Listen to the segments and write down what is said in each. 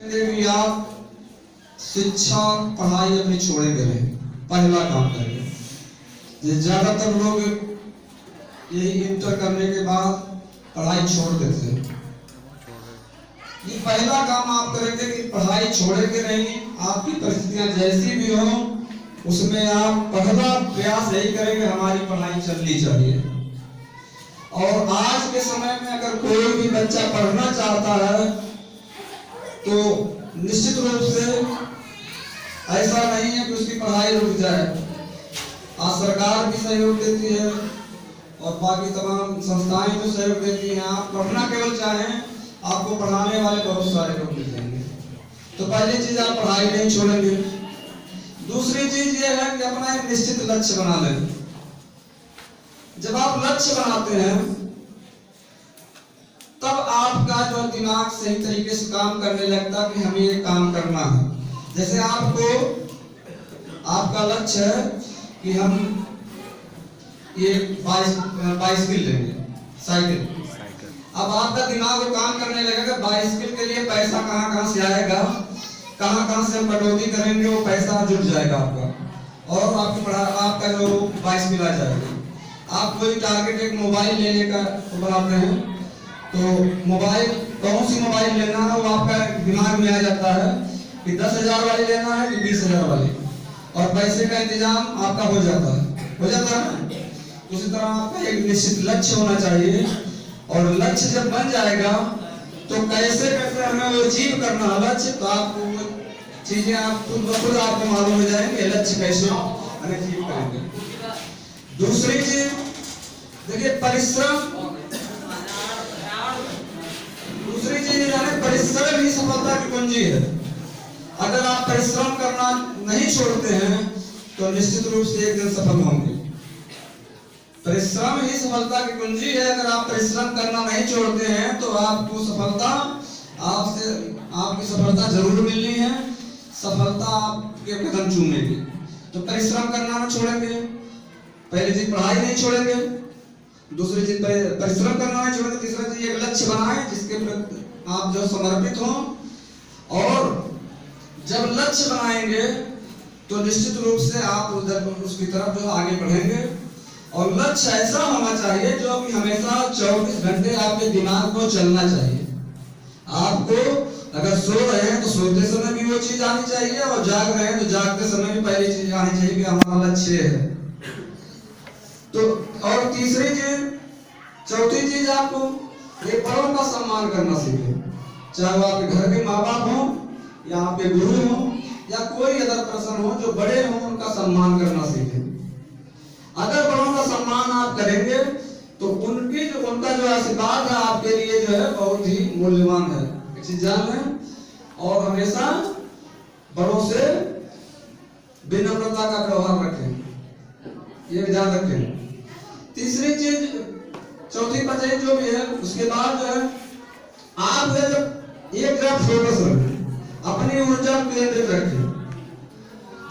भी आप शिक्षा पढ़ाई अपनी छोड़ेंगे नहीं, पहला काम करेंगे। ज्यादातर लोग यही इंटर करने के बाद पढ़ाई छोड़ देते हैं। ये पहला काम आप करेंगे कि पढ़ाई छोड़ेंगे नहीं। आपकी परिस्थितियां जैसी भी हो उसमें आप पहला प्रयास यही करेंगे हमारी पढ़ाई चलनी चाहिए। और आज के समय में अगर कोई भी बच्चा पढ़ना चाहता है तो निश्चित रूप से ऐसा नहीं है कि उसकी पढ़ाई रुक जाए। आज सरकार भी सहयोग देती है और बाकी तमाम संस्थाएं भी सहयोग देती हैं। आप पढ़ना केवल चाहें, आपको पढ़ाने वाले बहुत सारे लोग मिल जाएंगे। तो पहली चीज आप पढ़ाई नहीं छोड़ेंगे। दूसरी चीज ये है कि अपना एक निश्चित लक्ष्य बना लें। जब आप लक्ष्य बनाते हैं तब आपका जो दिमाग सही तरीके से काम करने लगता कि हमें ये काम करना है। जैसे आपका लक्ष्य है कि हम ये बाइसिकल लेंगे, साइकिल। अब आपका दिमाग वो काम करने लगेगा बाइसिकल के लिए पैसा कहाँ से आएगा, कहाँ से हम कटौती करेंगे, वो पैसा जुट जाएगा आपका और आपका जो बाइसिकल आ जाएगा। आप कोई टारगेट एक मोबाइल लेने का बनाते हैं तो मोबाइल कौन सी मोबाइल लेना है वो आपका दिमाग में आ जाता है कि 10,000 वाली लेना है कि 20,000 वाली, और पैसे का इंतजाम आपका हो जाता है ना। उसी तरह आपका एक निश्चित लक्ष्य होना चाहिए और लक्ष्य जब बन जाएगा तो कैसे हमें वो अचीव करना है लक्ष्य, तो आपको चीजें आप खुद आपको मालूम हो जाएंगे लक्ष्य कैसे हम अचीव करेंगे। दूसरी चीज देखिए परिश्रम ही सफलता की कुंजी है। अगर आप परिश्रम करना नहीं छोड़ते हैं तो निश्चित रूप से एक दिन सफल होंगे। परिश्रम ही सफलता की कुंजी है। अगर आप परिश्रम करना नहीं छोड़ते हैं तो आपको आपकी सफलता जरूर मिलनी है। सफलता आपके कदम चूमेगी। तो परिश्रम करना न छोड़ेंगे। पहली चीज पढ़ाई नहीं छोड़ेंगे, दूसरी चीज परिश्रम करना नहीं छोड़ेंगे, तीसरा चीज एक लक्ष्य बनाएं जिसके प्रति आप जो समर्पित हो। और जब लक्ष्य बनाएंगे तो निश्चित रूप से आप उसकी तरफ जो आगे बढ़ेंगे। और लक्ष्य ऐसा होना चाहिए जो कि हमेशा 24 घंटे आपके दिमाग को चलना चाहिए। आपको अगर सो रहे हैं तो सोते समय भी वो चीज आनी चाहिए और जाग रहे हैं तो जागते समय भी पहली चीज आनी चाहिए कि हमारा लक्ष्य है। तो और चौथी चीज आपको ये बड़ों का सम्मान करना सीखें। चाहे वो आपके घर के माँ बाप हो या आपके गुरु हो या कोई अदर पर्सन हो, जो बड़े हो उनका सम्मान करना सीखें। अगर बड़ों का सम्मान आप करेंगे तो उनका जो आशीर्वाद है आपके लिए जो है बहुत ही मूल्यवान है। एक चीज जान लें और हमेशा बड़ों से विनम्रता का व्यवहार रखें, ये ध्यान रखें। तीसरी चीज चौथी पचई जो भी है उसके बाद जो है आप जब एक जगह फोकस रखें, अपनी ऊर्जा केंद्रित रखें।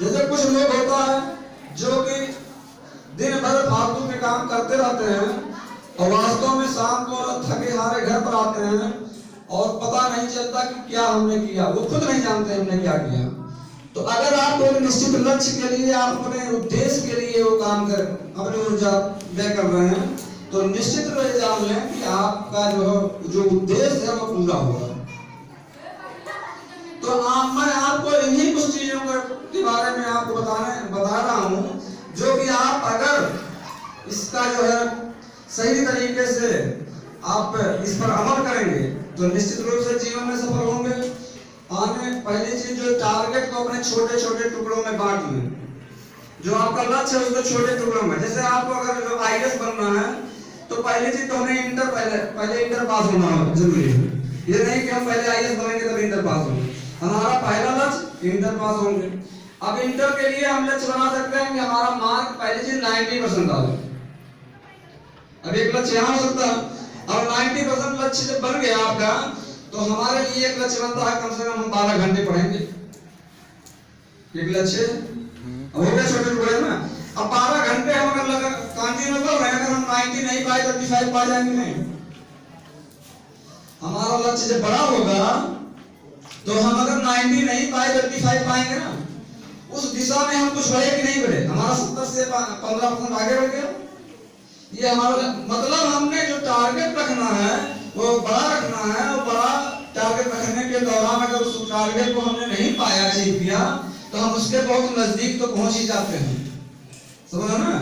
जैसे कुछ लोग होता है जो कि दिन भर फालतू के काम करते रहते हैं और वास्तव में शाम को थके हारे घर पर आते हैं और पता नहीं चलता कि क्या हमने किया, वो खुद नहीं जानते हमने क्या किया। तो अगर आप एक निश्चित लक्ष्य के लिए, आप अपने उद्देश्य के लिए वो काम कर अपनी ऊर्जा व्यय कर रहे हैं तो निश्चित रूप से जान लें कि आपका जो उद्देश्य है वो पूरा होगा। तो मैं आपको इन्हीं कुछ चीजों के बारे में आपको बता रहा हूं जो कि आप अगर इसका जो है सही तरीके से आप इस पर अमल करेंगे तो निश्चित रूप से जीवन में सफल होंगे। पहली चीज जो टारगेट को अपने छोटे छोटे टुकड़ों में बांट लें। जो आपका लक्ष्य है उसको छोटे टुकड़ों में, जैसे आपको अगर जो आईएएस बनना है तो पहली चीज तो हमें पहले इंटर पास होना जरूरी है। ये नहीं कि हम पहले आईएएस बनेंगे तब इंटर पास होंगे। हमारा पहला लक्ष्य इंटर पास होंगे। अब इंटर के लिए हम लक्ष्य बना सकते हैं कि हमारा मार्क पहली चीज 90% आए। अब एक लक्ष्य यहाँ हो सकता है। अब 90% लक्ष्य जब बन गया आपका तो हमारे लिए एक लक्ष्य बनता है कम से कम हम 12 घंटे पढ़ेंगे। एक लक्ष्य हो गया छोटे टुकड़े में। अब 12 घंटे हम अगर कंटिन्यू कर रहे हैं, अगर हम 90 नहीं पाए तो 35 पा जाएंगे नहीं। हमारा लक्ष्य जब बड़ा होगा तो हम अगर 90 नहीं पाए 55 पाएंगे ना, उस दिशा में हम कुछ बढ़े कि नहीं बढ़े? हमारा 70 से 15% आगे बढ़ गया। ये हमारा मतलब हमने जो टारगेट रखना है वो बड़ा रखना है, और बड़ा टारगेट रखने के दौरान अगर उस टारगेट को हमने नहीं पाया, अचीव किया, तो हम उसके बहुत नजदीक तो पहुंच ही जाते हैं, समझ ना?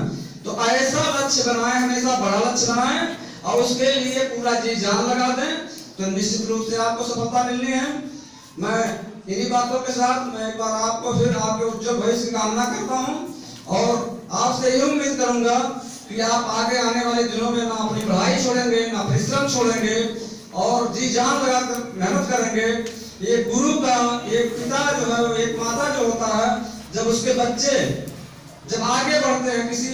तो ऐसा लक्ष्य बनाए, हमेशा बड़ा लक्ष्य बनाए और उसके लिए पूरा जी जान लगा दें, तो निश्चित रूप से आपको सफलता मिलनी है। मैं इन्हीं बातों के साथ मैं एक बार आपको फिर आपके उज्जवल भविष्य की कामना करता हूं और आपसे यही उम्मीद करूंगा कि आप आगे आने वाले दिनों में ना अपनी पढ़ाई छोड़ेंगे, ना परिश्रम छोड़ेंगे और जी जान लगाकर मेहनत करेंगे। एक गुरु का, एक पिता जो है, एक माता जो होता है, जब उसके बच्चे जब आगे बढ़ते हैं, किसी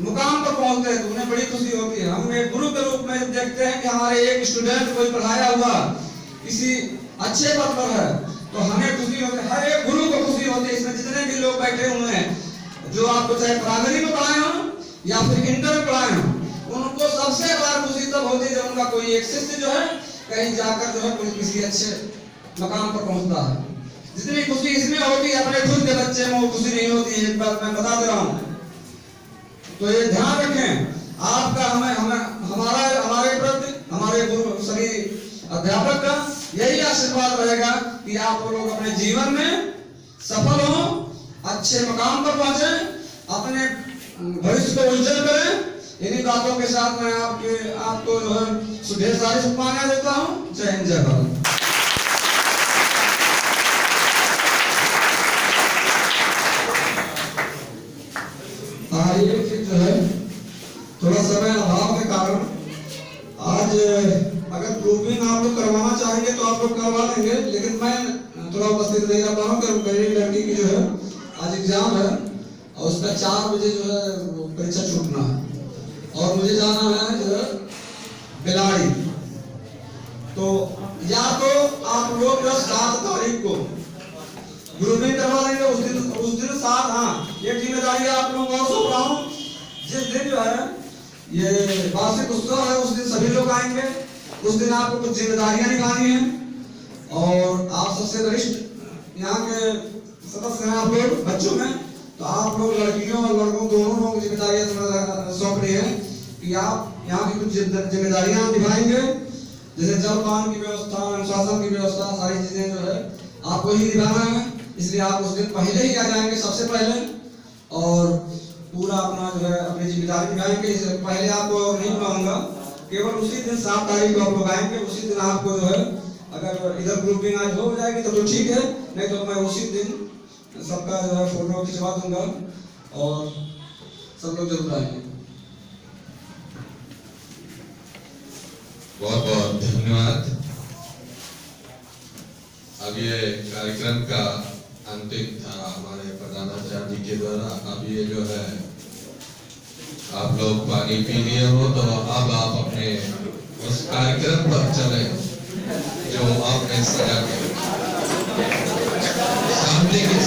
मुकाम पर पहुंचते हैं, तो उन्हें बड़ी खुशी होती है। हम एक गुरु के रूप में देखते हैं कि हमारे एक स्टूडेंट कोई पढ़ाया हुआ किसी अच्छे पद पर है, तो हमें खुशी होती है, हर एक गुरु को खुशी होती है। इसमें जितने भी लोग बैठे हुए हैं, जो आपको चाहे प्राइमरी में पढ़ाए हो या फिर इंटर में पढ़ाए हो, उनको सबसे बड़ा खुशी तब होती है जब उनका कोई एक शिष्य जो है कहीं जाकर जो है कोई किसी अच्छे मकाम पर पहुंचता है। जितनी खुशी इसमें होती है अपने खुद के बच्चे में, वो खुशी नहीं होती है, एक बात मैं बता दे रहा हूँ। तो ये ध्यान रखें, आपका हमारे प्रति, हमारे गुरु सभी अध्यापक का यही आशीर्वाद रहेगा कि आप लोग अपने जीवन में सफल हो, अच्छे मकाम पर पहुंचे, अपने भविष्य को उज्जवल करें। इन्हीं बातों के साथ मैं आपको जो है ढेर सारी शुभकामनाएं देता हूँ। जय हिंद, जय भारत। जो है थोड़ा समय अभाव के कारण आज अगर प्रूविंग आप लोग करवाना चाहेंगे तो आप लोग करवा देंगे, लेकिन मैं थोड़ा उपस्थित नहीं रह पा रहा हूँ। मेरी लड़की की जो है आज एग्जाम है और उसका 4 बजे जो है परीक्षा छूटना है और मुझे जाना है जो है बिलाड़ी। तो या तो आप लोग 7 तारीख को ग्रुपिंग करवा देंगे, उस दिन साथ, हाँ एक जिम्मेदारी आप लोगों को सौंप रहा हूँ। जिस दिन जो है ये वार्षिक उत्सव है, उस दिन सभी लोग आएंगे, उस दिन आपको कुछ जिम्मेदारियां निभानी है और आप सबसे वरिष्ठ यहाँ के सदस्य हैं आप लोग बच्चों में, तो आप लोग लड़कियों और लड़कों दोनों लोगों को जिम्मेदारियां सौंप रही है कि आप यहाँ की कुछ जिम्मेदारियां निभाएंगे, जैसे जलपान की व्यवस्था, अनुशासन की व्यवस्था, सारी चीजें जो है आपको ही निभाना है। इसलिए आप उस दिन पहले ही आ जाएंगे, सबसे पहले, और पूरा अपना जो है अपनी जिम्मेदारी निभाएंगे। इससे पहले आपको नहीं बुलाऊंगा, केवल उसी दिन 7 तारीख को आप लोग आएंगे। उसी दिन आपको जो है अगर इधर ग्रुपिंग आज हो जाएगी तो ठीक है, नहीं तो मैं उसी दिन सबका जो है फोटो खिंचवा दूंगा और सब लोग जरूर आएंगे। बहुत बहुत धन्यवाद। अब ये कार्यक्रम का अंतिम था हमारे प्रधानाचार्य जी के द्वारा। अब ये जो है आप लोग पानी पी लिए हो, तो अब आप अपने उस कार्यक्रम पर चले जो आपने सजा के सामने की